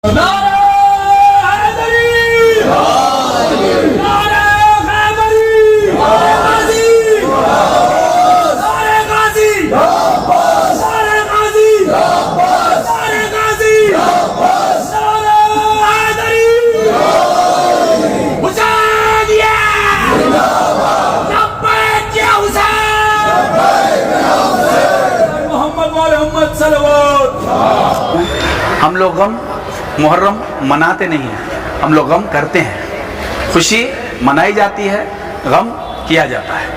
ہم لوگ غم محرم مناتے نہیں ہیں، ہم لوگ غم کرتے ہیں۔ خوشی منائی جاتی ہے، غم کیا جاتا ہے،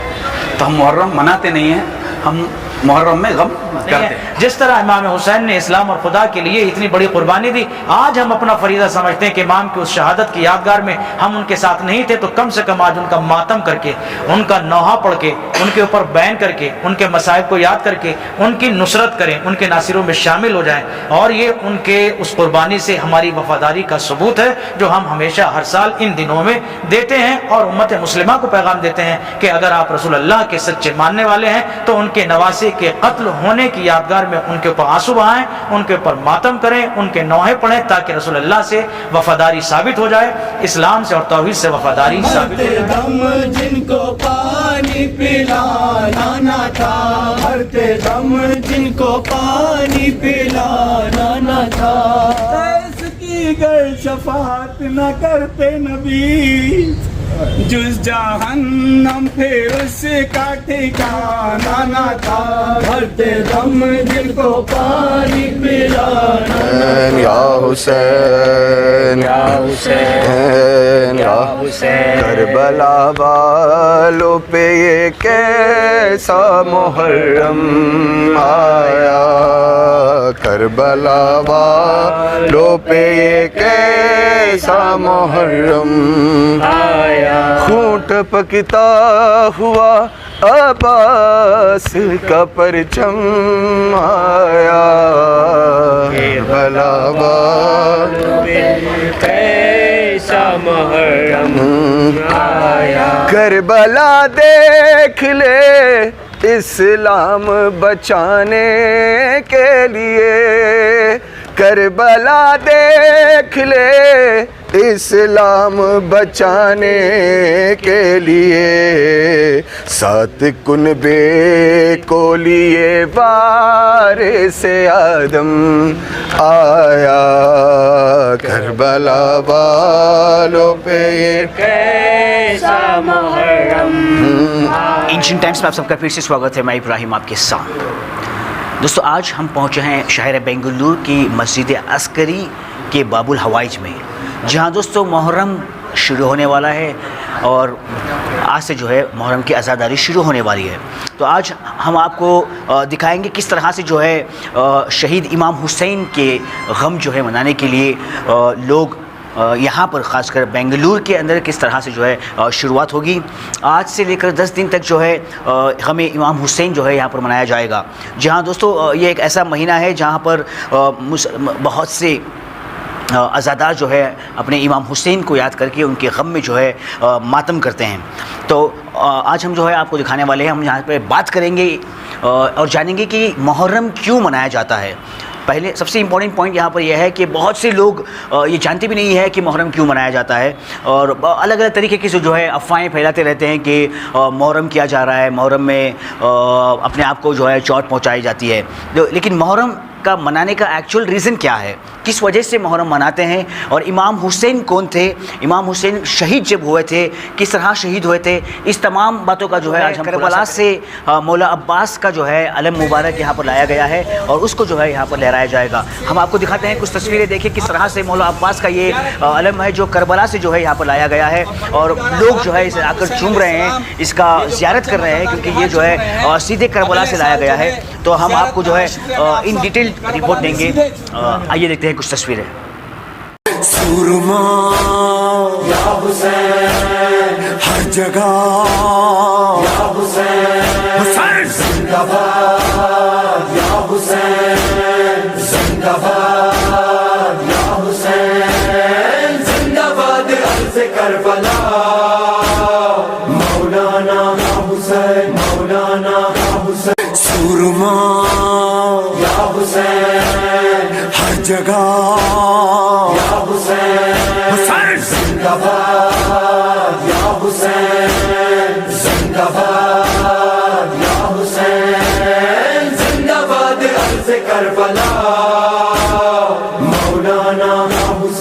تو ہم محرم مناتے نہیں ہیں، ہم محرم میں غم کرتے ہیں۔ جس طرح امام حسین نے اسلام اور خدا کے لیے اتنی بڑی قربانی دی، آج ہم اپنا فریضہ سمجھتے ہیں کہ امام کی اس شہادت کی یادگار میں ہم ان کے ساتھ نہیں تھے، تو کم سے کم آج ان کا ماتم کر کے، ان کا نوحہ پڑھ کے، ان کے اوپر بیان کر کے، ان کے مصائب کو یاد کر کے ان کی نصرت کریں، ان کے ناصروں میں شامل ہو جائیں، اور یہ ان کے اس قربانی سے ہماری وفاداری کا ثبوت ہے جو ہم ہمیشہ ہر سال ان دنوں میں دیتے ہیں، اور امت مسلمہ کو پیغام دیتے ہیں کہ اگر آپ رسول اللہ کے سچے ماننے والے ہیں تو ان کے نواسے کے قتل ہونے کی یادگار میں ان کے اوپر آنسو بہائیں، ان کے اوپر ماتم کریں، ان کے نوحے پڑھیں، تاکہ رسول اللہ سے وفاداری ثابت ہو جائے، اسلام سے اور توحید سے وفاداری ثابت ہو جائے۔ دم جن کو پانی پلانا نہ تھا، ہرتے دم جن کو پانی پلانا نہ تھا، ایس کی گر شفاعت نہ کرتے نبی، جز جہنم پھر اس کا ٹھکانہ نہ تھا، ہرتے دم جن کو پانی پلانا یا حسین یا حسین یا حسین، کربلا والوں پہ یہ کیسا محرم آیا، کربلا والوں پہ یہ کیسا محرم آیا، خون ٹپکتا ہوا عباس کا پرچم آیا، کربلا والوں پہ کیسا محرم آیا، کربلا دیکھ لے اسلام بچانے کے لیے، کربلا دیکھ لے اسلام بچانے کے لیے، سات کنبے کو لیے وارث آدم آیا، کربلا والوں پہ یہ کیسا محرم۔ اینشنٹ ٹائمز میں آپ سب کا پھر سے سواگت ہے، میں ابراہیم آپ کے ساتھ۔ دوستو آج ہم پہنچے ہیں شہر بنگلور کی مسجد عسکری کے باب الحوائج میں، جہاں دوستو محرم شروع ہونے والا ہے، اور آج سے جو ہے محرم کی عزاداری شروع ہونے والی ہے۔ تو آج ہم آپ کو دکھائیں گے کس طرح سے جو ہے شہید امام حسین کے غم جو ہے منانے کے لیے لوگ یہاں پر خاص کر بنگلور کے اندر کس طرح سے جو ہے شروعات ہوگی۔ آج سے لے کر 10 دن تک جو ہے غم امام حسین جو ہے یہاں پر منایا جائے گا، جہاں دوستو یہ ایک ایسا مہینہ ہے جہاں پر بہت سے عزادار جو ہے اپنے امام حسین کو یاد کر کے ان کے غم میں جو ہے ماتم کرتے ہیں۔ تو آج ہم جو ہے آپ کو دکھانے والے ہیں، ہم یہاں پہ بات کریں گے اور جانیں گے کہ محرم کیوں منایا جاتا ہے۔ پہلے سب سے امپورٹنٹ پوائنٹ یہاں پر یہ ہے کہ بہت سے لوگ یہ جانتے بھی نہیں ہے کہ محرم کیوں منایا جاتا ہے، اور الگ الگ طریقے کی جو ہے افواہیں پھیلاتے رہتے ہیں کہ محرم کیا جا رہا ہے، محرم میں اپنے آپ کو جو ہے چوٹ پہنچائی جاتی ہے، لیکن محرم کا منانے کا ایکچوئل ریزن کیا ہے، کس وجہ سے محرم مناتے ہیں، اور امام حسین کون تھے، امام حسین شہید جب ہوئے تھے کس طرح شہید ہوئے تھے، اس تمام باتوں کا جو ہے آج ہم کربلا سے مولا عباس کا جو ہے علم مبارک یہاں پر لایا گیا ہے، اور اس کو جو ہے یہاں پر لہرایا جائے گا۔ ہم آپ کو دکھاتے ہیں کچھ تصویریں، دیکھیں کس طرح سے مولا عباس کا یہ علم ہے جو کربلا سے جو ہے یہاں پر لایا گیا ہے، اور لوگ جو ہے اسے آ کر چوم رہے ہیں، اس کا زیارت کر رہے ہیں، کیونکہ یہ جو ہے سیدھے کربلا سے لایا گیا ہے۔ تو ہم آپ کو جو ہے ان ڈیٹیل رپورٹ دیں گے، آئیے دیکھتے ہیں کچھ تصویریں۔ سورما یا حسین ہر جگہ، یا حسین حسین زندہ باد، یا حسین زندہ باد، یا حسین زندہ باد، عرض کربلا مولانا یا حسین، مولانا یا حسین، سورما یا حسین ہر جگہ،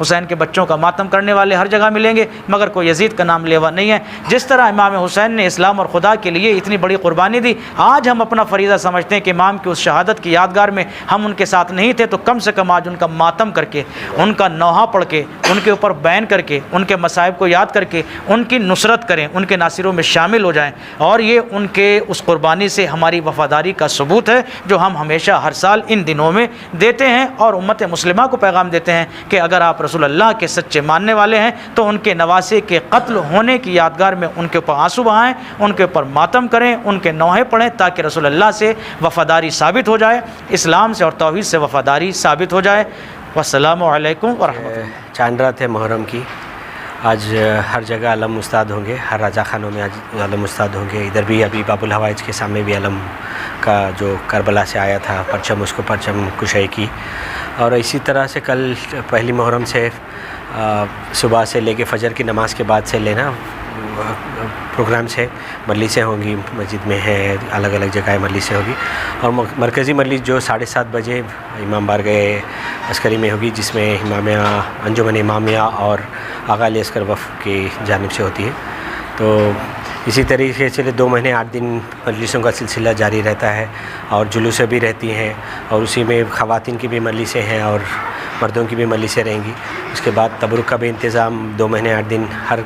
حسین کے بچوں کا ماتم کرنے والے ہر جگہ ملیں گے، مگر کوئی یزید کا نام لیوا نہیں ہے۔ جس طرح امام حسین نے اسلام اور خدا کے لیے اتنی بڑی قربانی دی، آج ہم اپنا فریضہ سمجھتے ہیں کہ امام کی اس شہادت کی یادگار میں ہم ان کے ساتھ نہیں تھے تو کم سے کم آج ان کا ماتم کر کے، ان کا نوحہ پڑھ کے، ان کے اوپر بیان کر کے، ان کے مصائب کو یاد کر کے ان کی نصرت کریں، ان کے ناصروں میں شامل ہو جائیں، اور یہ ان کے اس قربانی سے ہماری وفاداری کا ثبوت ہے جو ہم ہمیشہ ہر سال ان دنوں میں دیتے ہیں، اور امت مسلمہ کو پیغام دیتے ہیں کہ اگر آپ رسول اللہ کے سچے ماننے والے ہیں تو ان کے نواسے کے قتل ہونے کی یادگار میں ان کے اوپر آنسو بہائیں، ان کے اوپر ماتم کریں، ان کے نوحے پڑھیں، تاکہ رسول اللہ سے وفاداری ثابت ہو جائے، اسلام سے اور توحید سے وفاداری ثابت ہو جائے۔ والسلام علیکم ورحمۃ اللہ۔ چاند رات ہے محرم کی، آج ہر جگہ علم استاد ہوں گے، ہر راجہ خانوں میں آج علم استاد ہوں گے، ادھر بھی ابھی باب الحوائج کے سامنے بھی علم کا جو کربلا سے آیا تھا پرچم، اس کو پرچم کشائی کی، اور اسی طرح سے کل پہلی محرم سے صبح سے لے کے فجر کی نماز کے بعد سے لینا پروگرامس ہے، مجلسیں ہوں گی، مسجد میں ہے، الگ الگ جگہ مجلسیں ہوگی، اور مرکزی مجلس جو 7:30 بجے امام بارگاہ عسکری میں ہوگی، جس میں امامیہ انجمن امامیہ اور آغا علی عسکر وفد کی جانب سے ہوتی ہے۔ تو اسی طریقے سے 2 مہینے 8 دن مجلسوں کا سلسلہ جاری رہتا ہے، اور جلوسیں بھی رہتی ہیں، اور اسی میں خواتین کی بھی مجلسیں ہیں اور مردوں کی بھی مجلسیں رہیں گی۔ اس کے بعد تبرک کا بھی انتظام 2 مہینے 8 دن ہر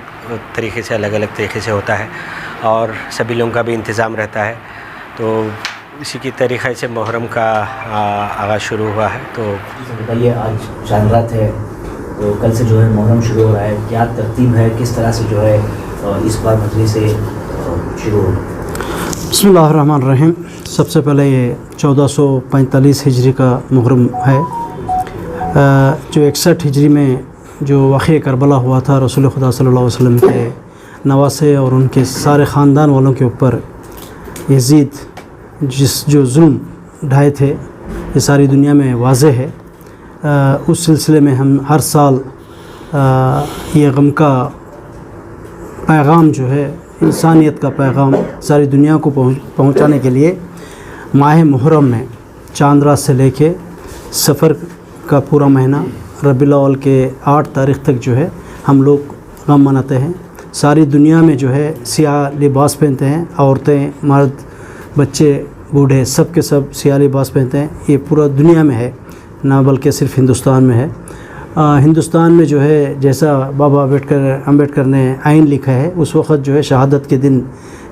طریقے سے الگ الگ طریقے سے ہوتا ہے، اور سبھی لوگوں کا بھی انتظام رہتا ہے۔ تو اسی کی طریقے سے محرم کا آغاز شروع ہوا ہے۔ تو بتائیے، آج چاند رات ہے تو کل سے جو ہے محرم شروع ہو رہا ہے، کیا ترتیب ہے، کس طرح سے جو ہے اس بار مجلس سے شروع ہو؟ بسم اللہ الرحمن الرحیم۔ سب سے پہلے یہ 1445 ہجری کا محرم ہے، جو 61 ہجری میں جو واقعہ کربلا ہوا تھا، رسول خدا صلی اللہ علیہ وسلم کے نواسے اور ان کے سارے خاندان والوں کے اوپر یزید جو ظلم ڈھائے تھے، یہ ساری دنیا میں واضح ہے۔ اس سلسلے میں ہم ہر سال یہ غم کا پیغام جو ہے، انسانیت کا پیغام ساری دنیا کو پہنچانے کے لیے ماہ محرم میں چاند رات سے لے کے سفر کا پورا مہینہ ربیع الاول کے 8 تاریخ تک جو ہے ہم لوگ غم مناتے ہیں۔ ساری دنیا میں جو ہے سیاہ لباس پہنتے ہیں، عورتیں، مرد، بچے، بوڑھے، سب کے سب سیاہ لباس پہنتے ہیں۔ یہ پورا دنیا میں ہے، نہ بلکہ صرف ہندوستان میں ہے۔ ہندوستان میں جو ہے جیسا بابا امبیڈکر نے آئین لکھا ہے، اس وقت جو ہے شہادت کے دن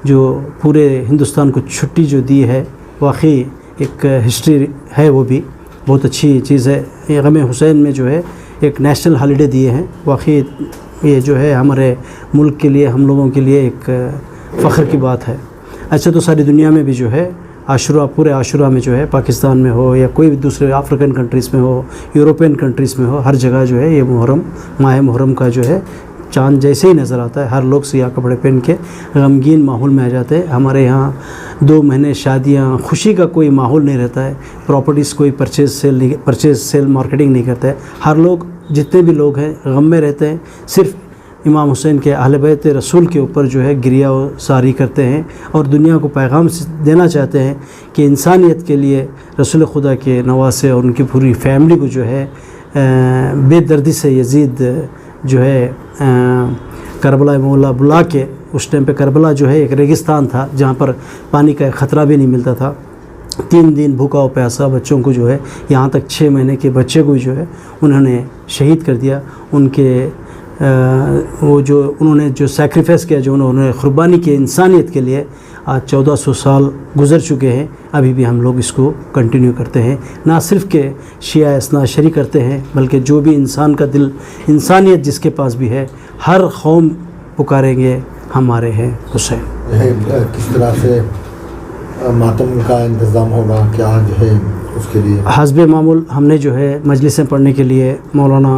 جو پورے ہندوستان کو چھٹی جو دی ہے، واقعی ایک ہسٹری ہے، وہ بھی بہت اچھی چیز ہے۔ یہ غم حسین میں جو ہے ایک نیشنل ہالیڈے دیے ہیں، واقعی یہ جو ہے ہمارے ملک کے لیے، ہم لوگوں کے لیے ایک فخر کی بات ہے۔ اچھا، تو ساری دنیا میں بھی جو ہے عاشورہ، پورے عاشورہ میں جو ہے، پاکستان میں ہو یا کوئی بھی دوسرے افریقن کنٹریز میں ہو، یوروپین کنٹریز میں ہو، ہر جگہ جو ہے یہ محرم، ماہ محرم کا جو ہے چاند جیسے ہی نظر آتا ہے، ہر لوگ سیاہ کپڑے پہن کے غمگین ماحول میں آ جاتے ہیں۔ ہمارے یہاں 2 مہینے شادیاں، خوشی کا کوئی ماحول نہیں رہتا ہے، پراپرٹیز کوئی پرچیز سیل مارکیٹنگ نہیں کرتا ہے، ہر لوگ جتنے بھی لوگ ہیں غم میں رہتے ہیں، صرف امام حسین کے اہل بیت رسول کے اوپر جو ہے گریہ و ساری کرتے ہیں، اور دنیا کو پیغام دینا چاہتے ہیں کہ انسانیت کے لیے رسول خدا کے نواسے اور ان کی پوری فیملی کو جو ہے بے دردی سے یزید جو ہے کربلا مولا بلا کے، اس ٹائم پہ کربلا جو ہے ایک ریگستان تھا جہاں پر پانی کا خطرہ بھی نہیں ملتا تھا، 3 دن بھوکا و پیاسا بچوں کو جو ہے، یہاں تک 6 مہینے کے بچے کو جو ہے انہوں نے شہید کر دیا۔ ان کے وہ جو انہوں نے جو سیکریفائس کیا، جو انہوں نے قربانی کی انسانیت کے لیے، آج 1400 سال گزر چکے ہیں، ابھی بھی ہم لوگ اس کو کنٹینیو کرتے ہیں۔ نہ صرف کہ شیعہ اثنا عشری کرتے ہیں، بلکہ جو بھی انسان کا دل، انسانیت جس کے پاس بھی ہے، ہر قوم پکاریں گے ہمارے ہیں حسین۔ کس طرح سے ماتم کا انتظام ہوگا، کیا جو ہے اس کے لیے؟ حسب معمول ہم نے جو ہے مجلسیں پڑھنے کے لیے مولانا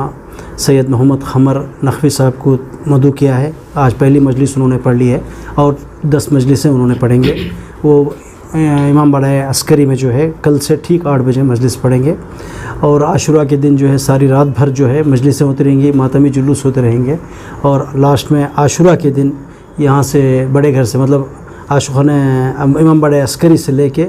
سید محمد قمر نقوی صاحب کو مدعو کیا ہے۔ آج پہلی مجلس انہوں نے پڑھ لی ہے، اور 10 مجلسیں انہوں نے پڑھیں گے۔ وہ امام باڑہ عسکری میں جو ہے کل سے ٹھیک 8 بجے مجلس پڑھیں گے، اور عاشورہ کے دن جو ہے ساری رات بھر جو ہے مجلسیں ہوتی رہیں گی، ماتمی جلوس ہوتے رہیں گے، اور لاسٹ میں عاشورہ کے دن یہاں سے بڑے گھر سے، مطلب عاشقانہ امام باڑہ عسکری سے لے کے